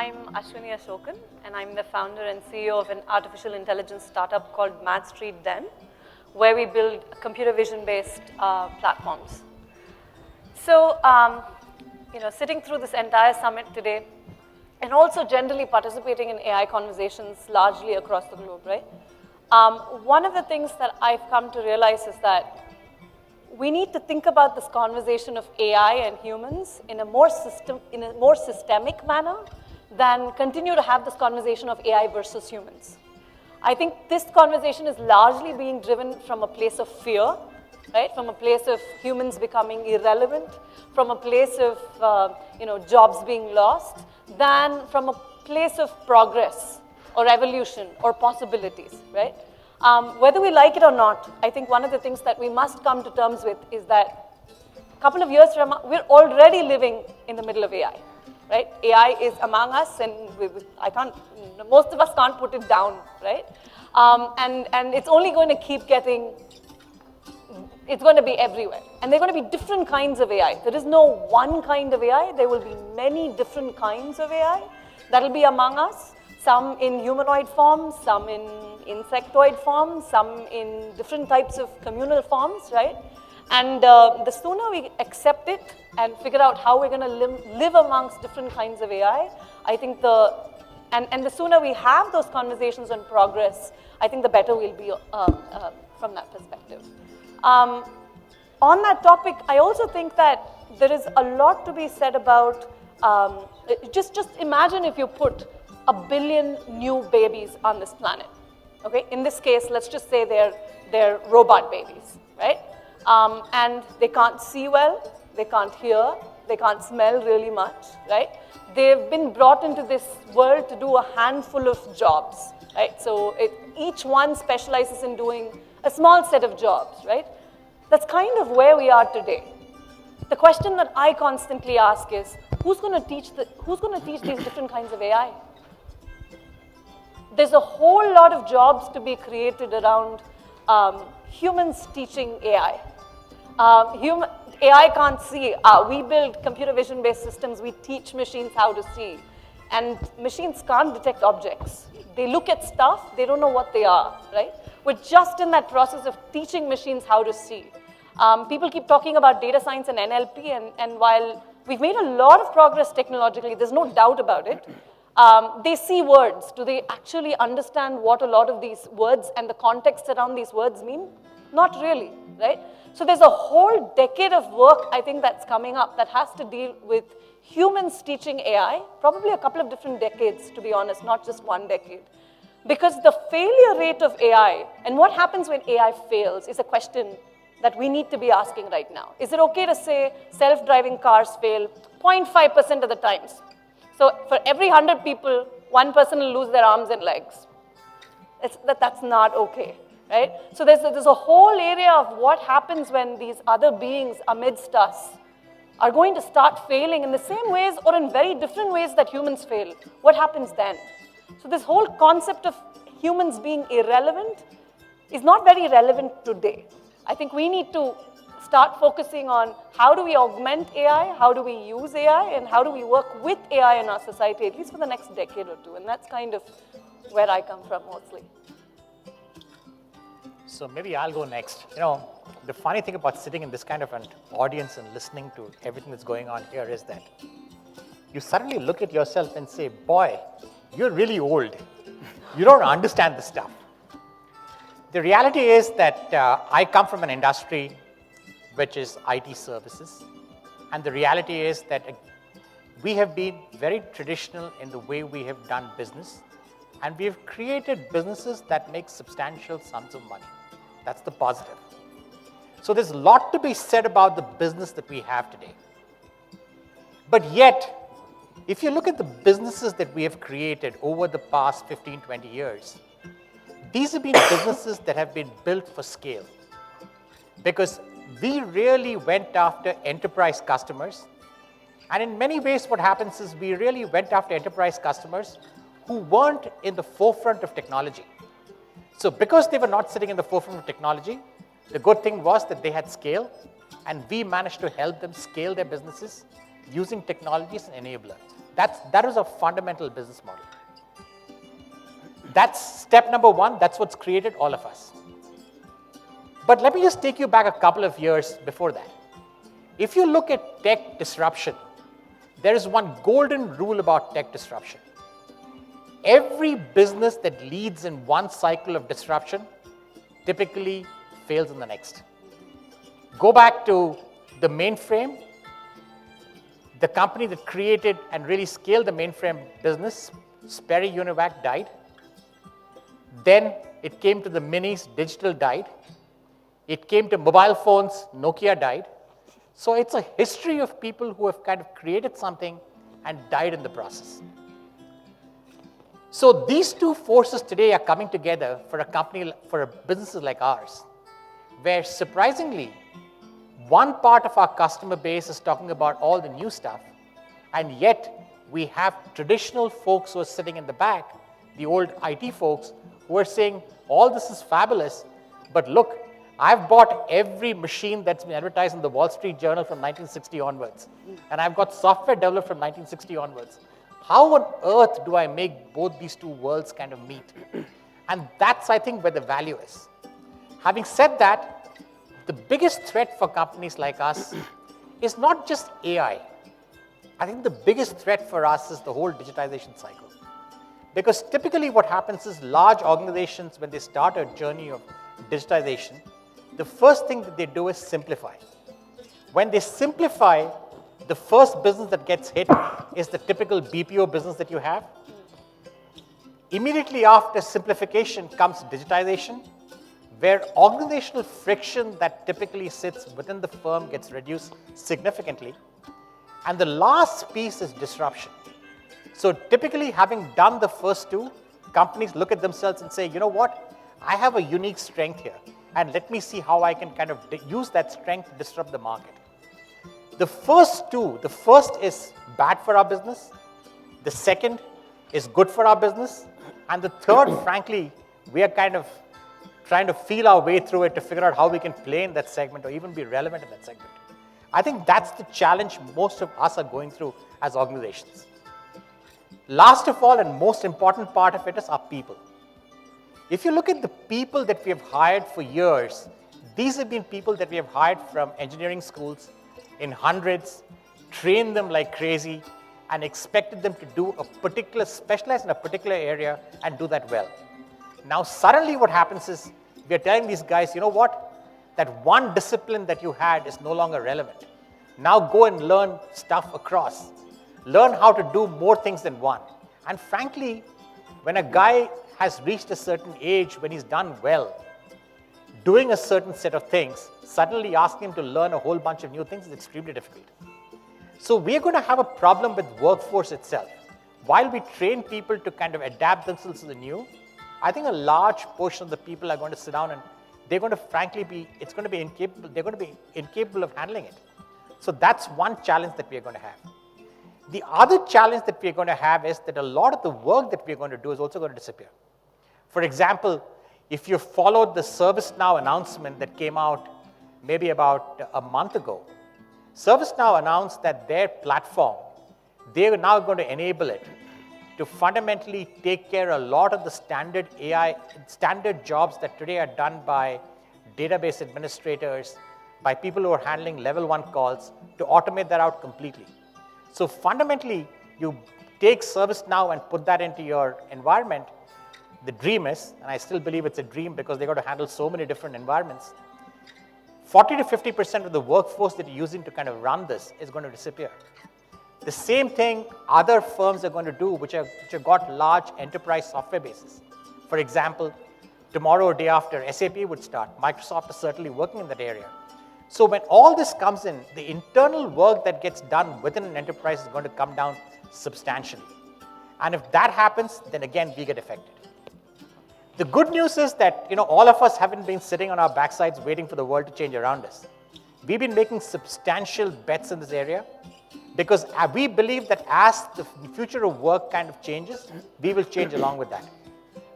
I'm Ashwini Ashokan, and I'm the founder and CEO of an artificial intelligence startup called Mad Street Den, where we build computer vision-based platforms. So, sitting through this entire summit today, and also generally participating in AI conversations largely across the globe, right? One of the things that I've come to realize is that we need to think about this conversation of AI and humans in a more systemic manner than continue to have this conversation of AI versus humans. I think this conversation is largely being driven from a place of fear, right? From a place of humans becoming irrelevant, from a place of jobs being lost, than from a place of progress or evolution or possibilities, right? Whether we like it or not, I think one of the things that we must come to terms with is that a couple of years from now, we're already living in the middle of AI, right? AI is among us, and most of us can't put it down, right? And it's only going to keep it's going to be everywhere. And there are going to be different kinds of AI. There is no one kind of AI. There will be many different kinds of AI that will be among us. Some in humanoid forms, some in insectoid forms, some in different types of communal forms, right? And the sooner we accept it and figure out how we're going to live amongst different kinds of AI, I think and the sooner we have those conversations on progress, I think the better we'll be from that perspective. On that topic, I also think that there is a lot to be said about, just imagine if you put 1 billion new babies on this planet, okay? In this case, let's just say they're robot babies, right? And they can't see well, they can't hear, they can't smell really much, right? They've been brought into this world to do a handful of jobs, right? So each one specializes in doing a small set of jobs, right? That's kind of where we are today. The question that I constantly ask is, who's going to teach these different kinds of AI? There's a whole lot of jobs to be created around humans teaching AI. AI can't see. We build computer vision-based systems. We teach machines how to see. And machines can't detect objects. They look at stuff. They don't know what they are, right? We're just in that process of teaching machines how to see. People keep talking about data science and NLP, and while we've made a lot of progress technologically, there's no doubt about it, they see words. Do they actually understand what a lot of these words and the context around these words mean? Not really, right? So there's a whole decade of work, I think, that's coming up that has to deal with humans teaching AI, probably a couple of different decades, to be honest, not just one decade. Because the failure rate of AI, and what happens when AI fails, is a question that we need to be asking right now. Is it okay to say self-driving cars fail 0.5% of the times? So for every 100 people, one person will lose their arms and legs. That's not okay, right? So there's a whole area of what happens when these other beings amidst us are going to start failing in the same ways or in very different ways that humans fail. What happens then? So this whole concept of humans being irrelevant is not very relevant today. I think we need to start focusing on how do we augment AI, how do we use AI, and how do we work with AI in our society, at least for the next decade or two. And that's kind of where I come from mostly. So maybe I'll go next. The funny thing about sitting in this kind of an audience and listening to everything that's going on here is that you suddenly look at yourself and say, boy, you're really old. You don't understand this stuff. The reality is that I come from an industry which is IT services. And the reality is that we have been very traditional in the way we have done business. And we have created businesses that make substantial sums of money. That's the positive. So there's a lot to be said about the business that we have today. But yet, if you look at the businesses that we have created over the past 15, 20 years, these have been businesses that have been built for scale. Because we really went after enterprise customers. And in many ways, what happens is we really went after enterprise customers who weren't in the forefront of technology. So because they were not sitting in the forefront of technology, the good thing was that they had scale, and we managed to help them scale their businesses using technologies and enabler. That is a fundamental business model. That's step number one. That's what's created all of us. But let me just take you back a couple of years before that. If you look at tech disruption, there is one golden rule about tech disruption. Every business that leads in one cycle of disruption typically fails in the next. Go back to the mainframe. The company that created and really scaled the mainframe business, Sperry Univac, died. Then it came to the minis, digital died. It came to mobile phones, Nokia died. So it's a history of people who have kind of created something and died in the process. So these two forces today are coming together for a company, for businesses like ours, where surprisingly, one part of our customer base is talking about all the new stuff, and yet we have traditional folks who are sitting in the back, the old IT folks, who are saying, all this is fabulous, but look, I've bought every machine that's been advertised in the Wall Street Journal from 1960 onwards, and I've got software developed from 1960 onwards. How on earth do I make both these two worlds kind of meet? And that's, I think, where the value is. Having said that, the biggest threat for companies like us is not just AI. I think the biggest threat for us is the whole digitization cycle. Because typically what happens is large organizations, when they start a journey of digitization, the first thing that they do is simplify. When they simplify, the first business that gets hit is the typical BPO business that you have. Immediately after simplification comes digitization, where organizational friction that typically sits within the firm gets reduced significantly. And the last piece is disruption. So typically, having done the first two, companies look at themselves and say, you know what, I have a unique strength here, and let me see how I can kind of use that strength to disrupt the market. The first two, the first is bad for our business, the second is good for our business, and the third, frankly, we are kind of trying to feel our way through it to figure out how we can play in that segment or even be relevant in that segment. I think that's the challenge most of us are going through as organizations. Last of all, and most important part of it is our people. If you look at the people that we have hired for years, these have been people that we have hired from engineering schools in hundreds, trained them like crazy, and expected them to do a particular, specialize in a particular area and do that well. Now, suddenly what happens is we are telling these guys, you know what? That one discipline that you had is no longer relevant. Now go and learn stuff across. Learn how to do more things than one. And frankly, when a guy has reached a certain age, when he's done well, doing a certain set of things, suddenly asking him to learn a whole bunch of new things is extremely difficult. So we're going to have a problem with workforce itself. While we train people to kind of adapt themselves to the new, I think a large portion of the people are going to sit down and they're going to frankly be, it's going to be incapable, they're going to be incapable of handling it. So that's one challenge that we're going to have. The other challenge that we're going to have is that a lot of the work that we're going to do is also going to disappear. For example, if you followed the ServiceNow announcement that came out maybe about a month ago, ServiceNow announced that their platform, they are now going to enable it to fundamentally take care of a lot of the standard AI, standard jobs that today are done by database administrators, by people who are handling level 1 calls, to automate that out completely. So fundamentally, you take ServiceNow and put that into your environment. The dream is, and I still believe it's a dream because they've got to handle so many different environments, 40 to 50% of the workforce that you're using to kind of run this is going to disappear. The same thing other firms are going to do, which have got large enterprise software bases. For example, tomorrow or day after, SAP would start. Microsoft is certainly working in that area. So when all this comes in, the internal work that gets done within an enterprise is going to come down substantially. And if that happens, then again, we get affected. The good news is that all of us haven't been sitting on our backsides waiting for the world to change around us. We've been making substantial bets in this area because we believe that as the future of work kind of changes, we will change along with that.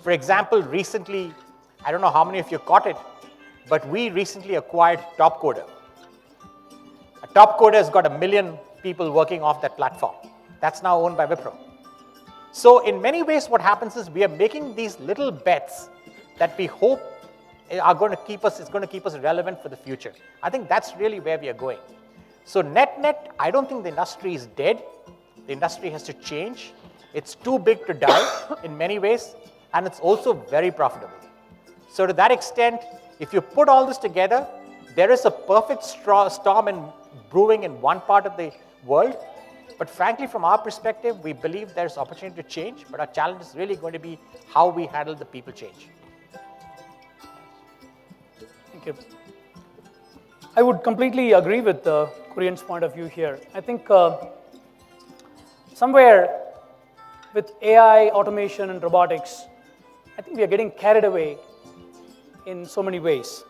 For example, recently, I don't know how many of you caught it, but we recently acquired Topcoder. Topcoder has got 1 million people working off that platform. That's now owned by Wipro. So in many ways, what happens is we are making these little bets that we hope are going to keep us, is going to keep us relevant for the future. I think that's really where we are going. So net, I don't think the industry is dead. The industry has to change. It's too big to die in many ways, and it's also very profitable. So to that extent, if you put all this together, there is a perfect storm brewing in one part of the world. But frankly, from our perspective, we believe there's opportunity to change, but our challenge is really going to be how we handle the people change. Thank you. I would completely agree with Kurian's point of view here. I think somewhere with AI, automation, and robotics, I think we are getting carried away in so many ways.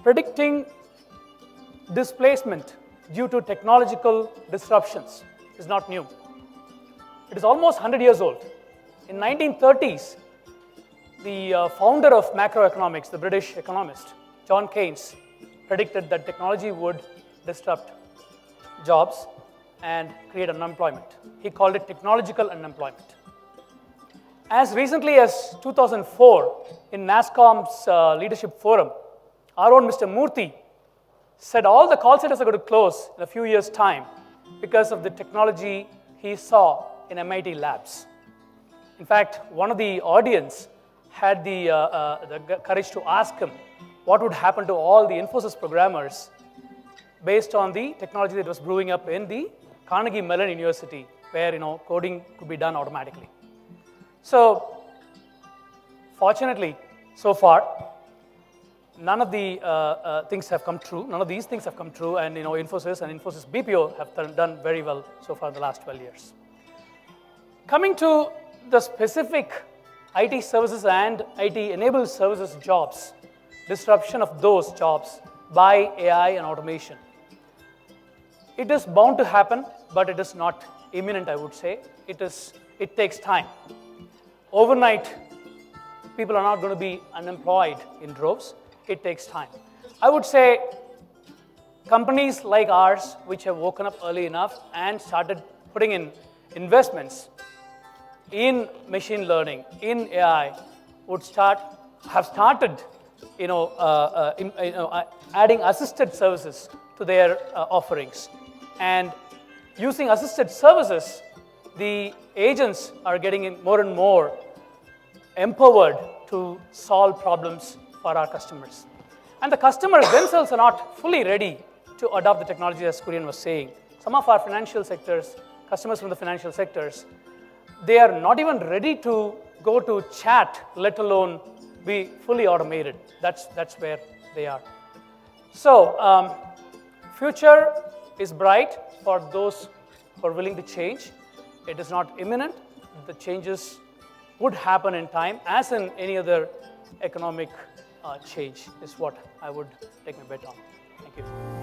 Predicting displacement due to technological disruptions is not new. It is almost 100 years old. In 1930s, the founder of macroeconomics, the British economist, John Keynes, predicted that technology would disrupt jobs and create unemployment. He called it technological unemployment. As recently as 2004, in NASSCOM's leadership forum, our own Mr. Murthy said all the call centers are going to close in a few years' time because of the technology he saw in MIT labs. In fact, one of the audience had the courage to ask him what would happen to all the Infosys programmers based on the technology that was brewing up in the Carnegie Mellon University, where coding could be done automatically. So, fortunately, so far, none of the things have come true. None of these things have come true, and Infosys and Infosys BPO have done very well so far in the last 12 years. Coming to the specific IT services and IT-enabled services jobs, disruption of those jobs by AI and automation. It is bound to happen, but it is not imminent, I would say. It takes time. Overnight, people are not going to be unemployed in droves. It takes time. I would say companies like ours, which have woken up early enough and started putting in investments in machine learning, in AI, have started adding assisted services to their offerings. And using assisted services, the agents are getting more and more empowered to solve problems for our customers. And the customers themselves are not fully ready to adopt the technology, as Kurian was saying. Some of our financial sectors, customers from the financial sectors, they are not even ready to go to chat, let alone be fully automated. That's where they are. So, future is bright for those who are willing to change. It is not imminent. The changes would happen in time, as in any other economic change, is what I would take my bet on. Thank you.